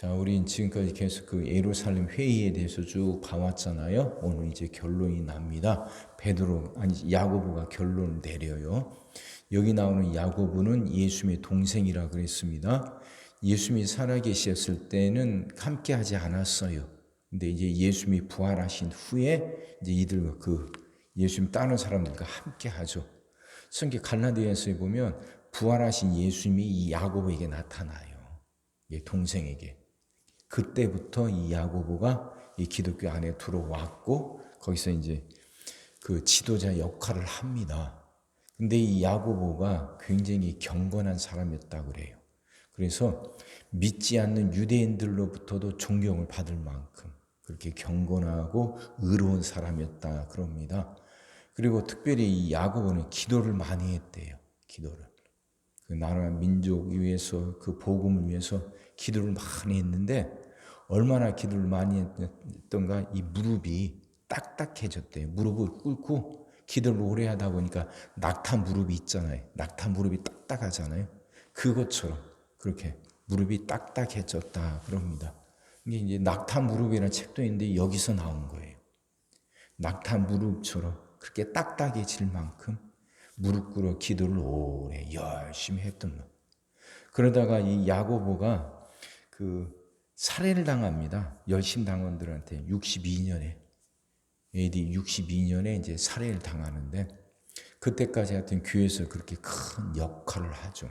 자, 우린 지금까지 계속 그 예루살렘 회의에 대해서 쭉 봐왔잖아요. 오늘 이제 결론이 납니다. 야고보가 결론을 내려요. 여기 나오는 야고보는 예수님의 동생이라 그랬습니다. 예수님이 살아계셨을 때는 함께 하지 않았어요. 근데 이제 예수님이 부활하신 후에 이제 이들과 예수님 따르는 사람들과 함께 하죠. 성경 갈라디아서에 보면 부활하신 예수님이 이 야고보에게 나타나요. 동생에게. 그때부터 이 야고보가 이 기독교 안에 들어왔고 거기서 이제 그 지도자 역할을 합니다. 근데 이 야고보가 굉장히 경건한 사람이었다 그래요. 그래서 믿지 않는 유대인들로부터도 존경을 받을 만큼 그렇게 경건하고 의로운 사람이었다 그럽니다. 그리고 특별히 이 야고보는 기도를 많이 했대요. 기도를. 그 나라 민족 위해서 그 복음을 위해서 기도를 많이 했는데 얼마나 기도를 많이 했던가 이 무릎이 딱딱해졌대요. 무릎을 꿇고 기도를 오래 하다 보니까 낙타 무릎이 있잖아요. 낙타 무릎이 딱딱하잖아요. 그것처럼 그렇게 무릎이 딱딱해졌다 그럽니다. 이게 이제 낙타 무릎이라는 책도 있는데 여기서 나온 거예요. 낙타 무릎처럼 그렇게 딱딱해질 만큼 무릎 꿇어 기도를 오래 열심히 했던 거. 그러다가 이 야고보가 살해를 당합니다. 열심당원들한테 62년에 AD 62년에 이제 살해를 당하는데 그때까지 하여튼 교회에서 그렇게 큰 역할을 하죠.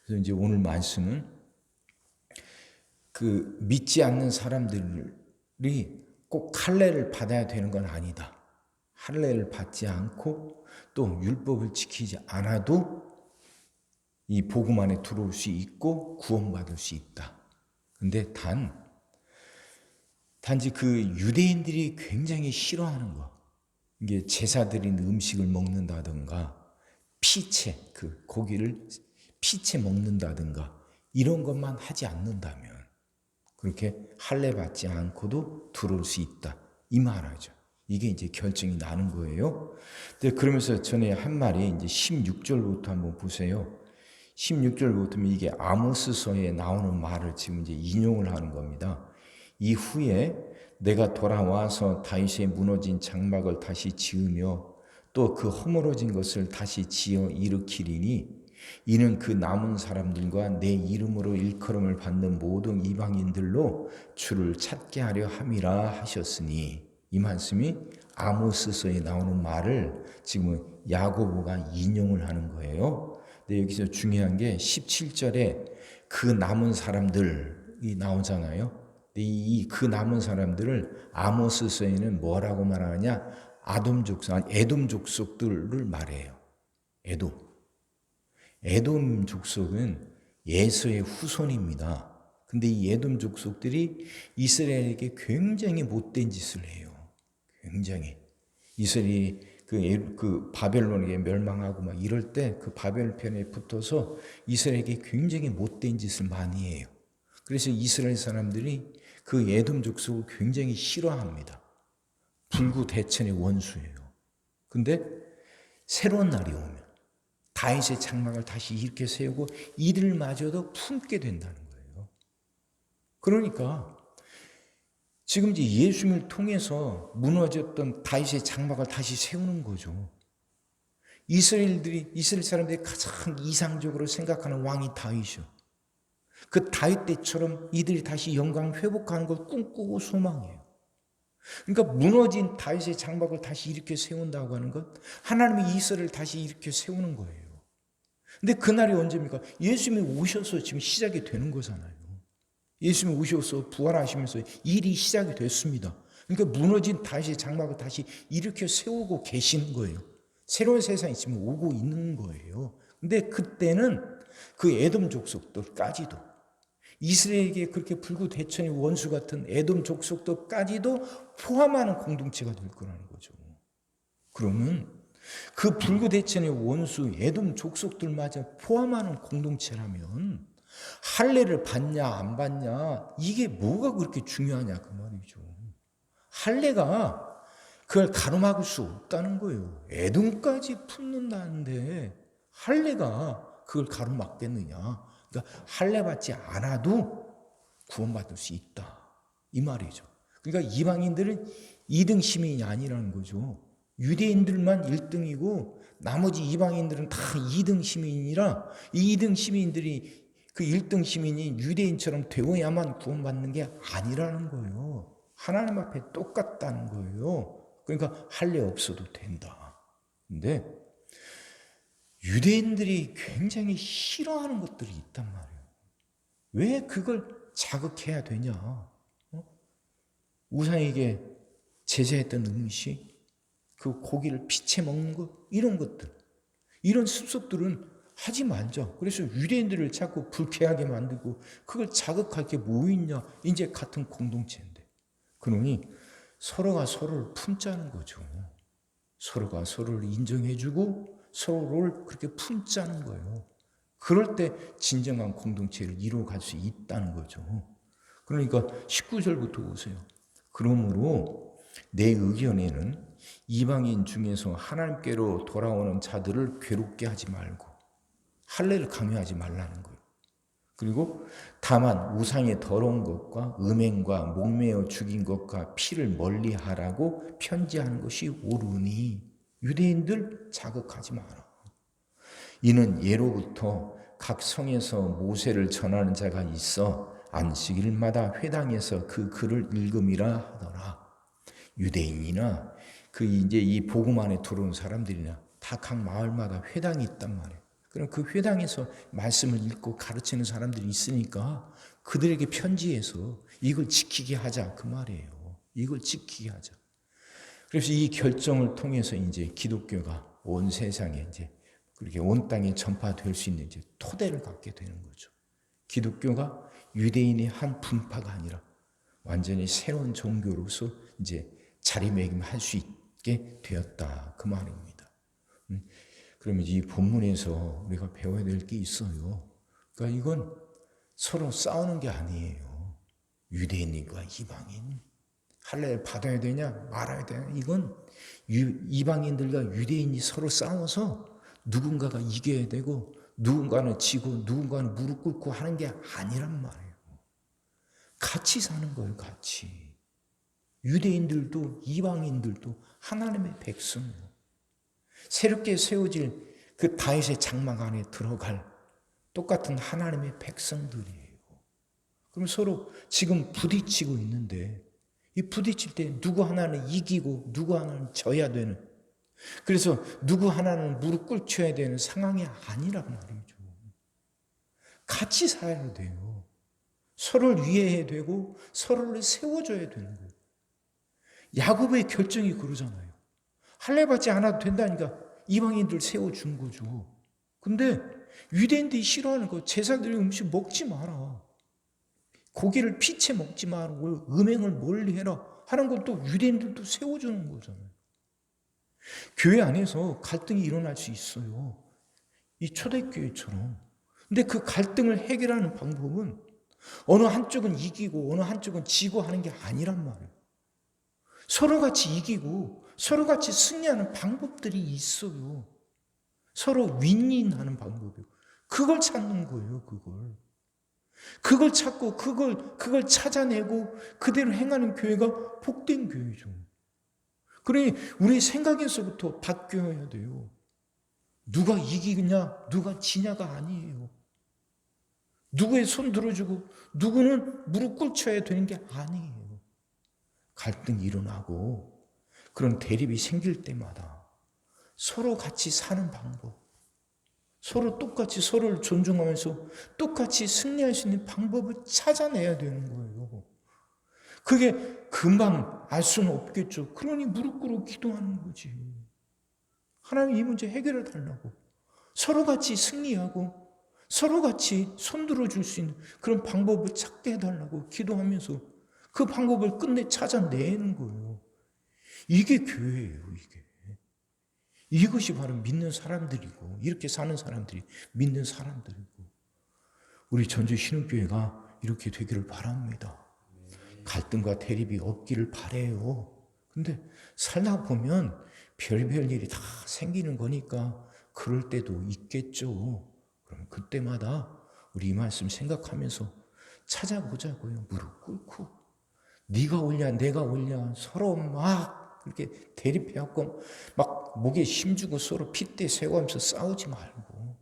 그래서 이제 오늘 말씀은 믿지 않는 사람들이 꼭 할례를 받아야 되는 건 아니다. 할례를 받지 않고 또 율법을 지키지 않아도 이 복음 안에 들어올 수 있고 구원받을 수 있다. 근데 단지 유대인들이 굉장히 싫어하는 거. 이게 제사 드린 음식을 먹는다든가 피채, 고기를 피채 먹는다든가 이런 것만 하지 않는다면 그렇게 할례 받지 않고도 들어올 수 있다. 이 말하죠. 이게 이제 결정이 나는 거예요. 근데 그러면서 전에 한 말이 이제 16절부터 한번 보세요. 16절부터 이게 아모스서에 나오는 말을 지금 이제 인용을 하는 겁니다. 이후에 내가 돌아와서 다윗의 무너진 장막을 다시 지으며 또 그 허물어진 것을 다시 지어 일으키리니 이는 그 남은 사람들과 내 이름으로 일컬음을 받는 모든 이방인들로 주를 찾게 하려 함이라 하셨으니 이 말씀이 아모스서에 나오는 말을 지금 야고보가 인용을 하는 거예요. 근데 여기서 중요한 게 17절에 그 남은 사람들이 나오잖아요. 그 남은 사람들을 아모스서에는 뭐라고 말하느냐? 에돔 족속들을 말해요. 에돔 족속은 예서의 후손입니다. 근데 이 에돔 족속들이 이스라엘에게 굉장히 못된 짓을 해요. 굉장히. 이스라엘이 바벨론에게 멸망하고 막 이럴 때 그 바벨 편에 붙어서 이스라엘에게 굉장히 못된 짓을 많이 해요. 그래서 이스라엘 사람들이 그 에돔 족속을 굉장히 싫어합니다. 불구대천의 원수예요. 근데 새로운 날이 오면 다윗의 장막을 다시 일으켜 세우고 이들마저도 품게 된다는 거예요. 그러니까 지금 이제 예수님을 통해서 무너졌던 다윗의 장막을 다시 세우는 거죠. 이스라엘 사람들이 가장 이상적으로 생각하는 왕이 다윗이요. 그 다윗 때처럼 이들이 다시 영광 회복하는 걸 꿈꾸고 소망해요. 그러니까 무너진 다윗의 장막을 다시 일으켜 세운다고 하는 것, 하나님이 이스라엘을 다시 일으켜 세우는 거예요. 근데 그날이 언제입니까? 예수님이 오셔서 지금 시작이 되는 거잖아요. 예수님이 오셔서 부활하시면서 일이 시작이 됐습니다. 그러니까 무너진 다윗의 장막을 다시 일으켜 세우고 계시는 거예요. 새로운 세상이 지금 오고 있는 거예요. 근데 그때는 그 에돔 족속들까지도 이스라엘에게 그렇게 불구대천의 원수 같은 에돔 족속들까지도 포함하는 공동체가 될 거라는 거죠. 그러면 그 불구대천의 원수 에돔 족속들마저 포함하는 공동체라면 할례를 받냐 안 받냐 이게 뭐가 그렇게 중요하냐 그 말이죠. 할례가 그걸 가로막을 수 없다는 거예요. 에돔까지 품는다는데 할례가 그걸 가로막겠느냐. 그러니까 할례 받지 않아도 구원받을 수 있다. 이 말이죠. 그러니까 이방인들은 2등 시민이 아니라는 거죠. 유대인들만 1등이고 나머지 이방인들은 다 2등 시민이라 이 2등 시민들이 그 1등 시민이 유대인처럼 되어야만 구원받는 게 아니라는 거예요. 하나님 앞에 똑같다는 거예요. 그러니까 할례 없어도 된다. 근데 유대인들이 굉장히 싫어하는 것들이 있단 말이에요. 왜 그걸 자극해야 되냐? 우상에게 제사했던 음식, 그 고기를 피채 먹는 것, 이런 것들, 이런 습속들은 하지 말자. 그래서 유대인들을 자꾸 불쾌하게 만들고 그걸 자극할 게 뭐 있냐? 이제 같은 공동체인데. 그러니 서로가 서로를 품자는 거죠. 서로가 서로를 인정해주고 서로를 그렇게 품자는 거예요. 그럴 때 진정한 공동체를 이루어갈 수 있다는 거죠. 그러니까 19절부터 보세요. 그러므로 내 의견에는 이방인 중에서 하나님께로 돌아오는 자들을 괴롭게 하지 말고 할례를 강요하지 말라는 거예요. 그리고 다만 우상의 더러운 것과 음행과 목매어 죽인 것과 피를 멀리하라고 편지하는 것이 옳으니 유대인들 자극하지 마라. 이는 예로부터 각 성에서 모세를 전하는 자가 있어 안식일마다 회당에서 그 글을 읽음이라 하더라. 유대인이나 그 이제 이 복음 안에 들어온 사람들이나 다 각 마을마다 회당이 있단 말이에요. 그럼 그 회당에서 말씀을 읽고 가르치는 사람들이 있으니까 그들에게 편지해서 이걸 지키게 하자 그 말이에요. 이걸 지키게 하자. 그래서 이 결정을 통해서 이제 기독교가 온 세상에 이제 그렇게 온 땅에 전파될 수 있는 이제 토대를 갖게 되는 거죠. 기독교가 유대인의 한 분파가 아니라 완전히 새로운 종교로서 이제 자리매김할 수 있게 되었다 그 말입니다. 그러면 이 본문에서 우리가 배워야 될 게 있어요. 그러니까 이건 서로 싸우는 게 아니에요. 유대인과 이방인. 할례를 받아야 되냐 말아야 되냐. 이건 이방인들과 유대인이 서로 싸워서 누군가가 이겨야 되고 누군가는 지고 누군가는 무릎 꿇고 하는 게 아니란 말이에요. 같이 사는 거예요. 같이. 유대인들도 이방인들도 하나님의 백성이에요. 새롭게 세워질 그 다윗의 장막 안에 들어갈 똑같은 하나님의 백성들이에요. 그럼 서로 지금 부딪히고 있는데 이 부딪힐 때 누구 하나는 이기고 누구 하나는 져야 되는, 그래서 누구 하나는 무릎 꿇혀야 되는 상황이 아니란 말이죠. 같이 살아야 돼요. 서로를 위해야 되고 서로를 세워줘야 되는 거예요. 야곱의 결정이 그러잖아요. 할례 받지 않아도 된다니까 이방인들 세워준 거죠. 근데 유대인들이 싫어하는 거, 제사드린 음식 먹지 마라. 고기를 피채 먹지 말고 음행을 멀리해라 하는 건 또 유대인들도 세워주는 거잖아요. 교회 안에서 갈등이 일어날 수 있어요. 이 초대교회처럼. 근데 그 갈등을 해결하는 방법은 어느 한쪽은 이기고 어느 한쪽은 지고 하는 게 아니란 말이에요. 서로 같이 이기고 서로 같이 승리하는 방법들이 있어요. 서로 윈윈하는 방법이요. 그걸 찾는 거예요. 그걸 찾고 그걸 찾아내고 그대로 행하는 교회가 복된 교회죠. 그러니 우리 생각에서부터 바뀌어야 돼요. 누가 이기냐 누가 지냐가 아니에요. 누구의 손 들어주고 누구는 무릎 꿇혀야 되는 게 아니에요. 갈등이 일어나고 그런 대립이 생길 때마다 서로 같이 사는 방법, 서로 똑같이 서로를 존중하면서 똑같이 승리할 수 있는 방법을 찾아내야 되는 거예요. 그게 금방 알 수는 없겠죠. 그러니 무릎 꿇고 기도하는 거지. 하나님 이 문제 해결해 달라고. 서로 같이 승리하고 서로 같이 손들어 줄 수 있는 그런 방법을 찾게 해달라고 기도하면서 그 방법을 끝내 찾아내는 거예요. 이게 교회예요. 이것이 바로 믿는 사람들이고 이렇게 사는 사람들이 믿는 사람들이고 우리 전주 신흥교회가 이렇게 되기를 바랍니다. 갈등과 대립이 없기를 바라요. 근데 살다 보면 별별 일이 다 생기는 거니까 그럴 때도 있겠죠. 그럼 그때마다 우리 이 말씀 생각하면서 찾아보자고요. 무릎 꿇고. 네가 옳냐 내가 옳냐 서로 막 이렇게 대립해갖고 막 목에 힘주고 서로 핏대 세워가면서 싸우지 말고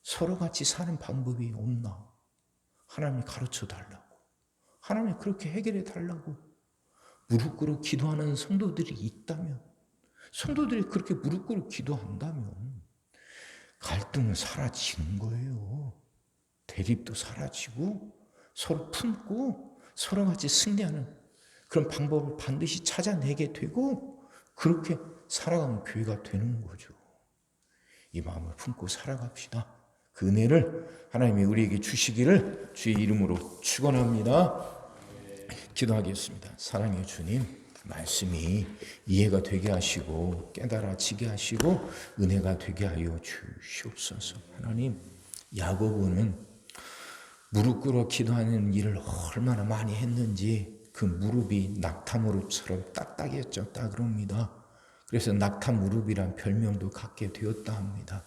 서로 같이 사는 방법이 없나? 하나님이 가르쳐 달라고. 하나님이 그렇게 해결해 달라고. 무릎 꿇어 기도하는 성도들이 있다면, 성도들이 그렇게 무릎 꿇어 기도한다면 갈등은 사라지는 거예요. 대립도 사라지고 서로 품고 서로 같이 승리하는 그런 방법을 반드시 찾아내게 되고 그렇게 살아가는 교회가 되는 거죠. 이 마음을 품고 살아갑시다. 그 은혜를 하나님이 우리에게 주시기를 주의 이름으로 축원합니다. 기도하겠습니다. 사랑의 주님, 말씀이 이해가 되게 하시고 깨달아지게 하시고 은혜가 되게 하여 주시옵소서. 하나님, 야고보는 무릎 꿇어 기도하는 일을 얼마나 많이 했는지 그 무릎이 낙타 무릎처럼 딱딱해졌다 그럽니다. 그래서 낙타 무릎이란 별명도 갖게 되었다 합니다.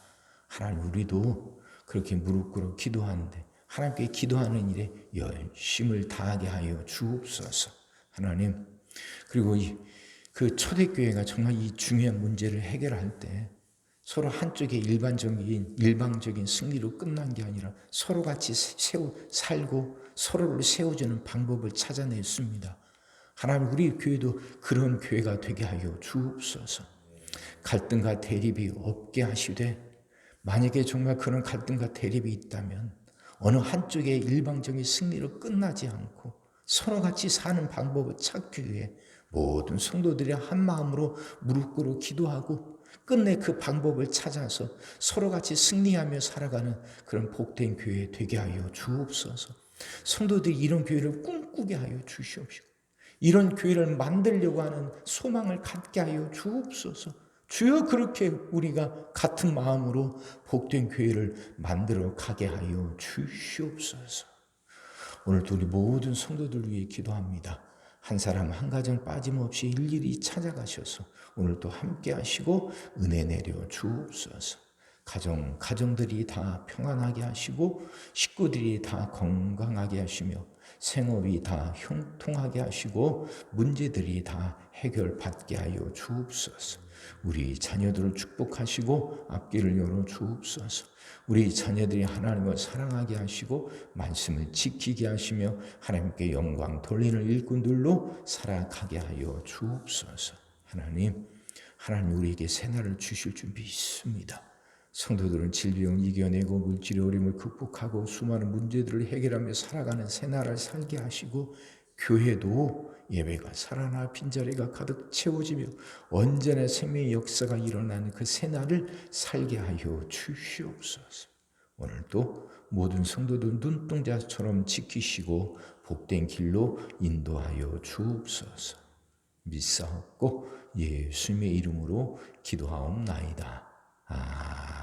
하나님, 우리도 그렇게 무릎 꿇어 기도하는데 하나님께 기도하는 일에 열심을 다하게 하여 주옵소서. 하나님, 그리고 그 초대교회가 정말 이 중요한 문제를 해결할 때 서로 한쪽의 일방적인 승리로 끝난 게 아니라 서로 같이 살고 서로를 세워주는 방법을 찾아냈습니다. 하나님, 우리 교회도 그런 교회가 되게 하여 주옵소서. 갈등과 대립이 없게 하시되 만약에 정말 그런 갈등과 대립이 있다면 어느 한쪽의 일방적인 승리로 끝나지 않고 서로 같이 사는 방법을 찾기 위해 모든 성도들이 한 마음으로 무릎 꿇어 기도하고 끝내 그 방법을 찾아서 서로 같이 승리하며 살아가는 그런 복된 교회 되게 하여 주옵소서. 성도들이 이런 교회를 꿈꾸게 하여 주시옵시고 이런 교회를 만들려고 하는 소망을 갖게 하여 주옵소서. 주여, 그렇게 우리가 같은 마음으로 복된 교회를 만들어 가게 하여 주시옵소서. 오늘도 우리 모든 성도들 위해 기도합니다. 한 사람 한 가정 빠짐없이 일일이 찾아가셔서 오늘도 함께 하시고 은혜 내려 주옵소서. 가정들이 다 평안하게 하시고 식구들이 다 건강하게 하시며 생업이 다 형통하게 하시고 문제들이 다 해결받게 하여 주옵소서. 우리 자녀들을 축복하시고 앞길을 열어 주옵소서. 우리 자녀들이 하나님을 사랑하게 하시고 말씀을 지키게 하시며 하나님께 영광 돌리는 일꾼들로 살아가게 하여 주옵소서. 하나님 우리에게 새날을 주실 줄 믿습니다. 성도들은 질병을 이겨내고 물질의 어려움을 극복하고 수많은 문제들을 해결하며 살아가는 새날을 살게 하시고 교회도 예배가 살아나 빈자리가 가득 채워지며 언제나 생명의 역사가 일어나는 그 새날을 살게 하여 주시옵소서. 오늘도 모든 성도들 눈동자처럼 지키시고 복된 길로 인도하여 주옵소서. 믿사옵고 예수님의 이름으로 기도하옵나이다. 아멘.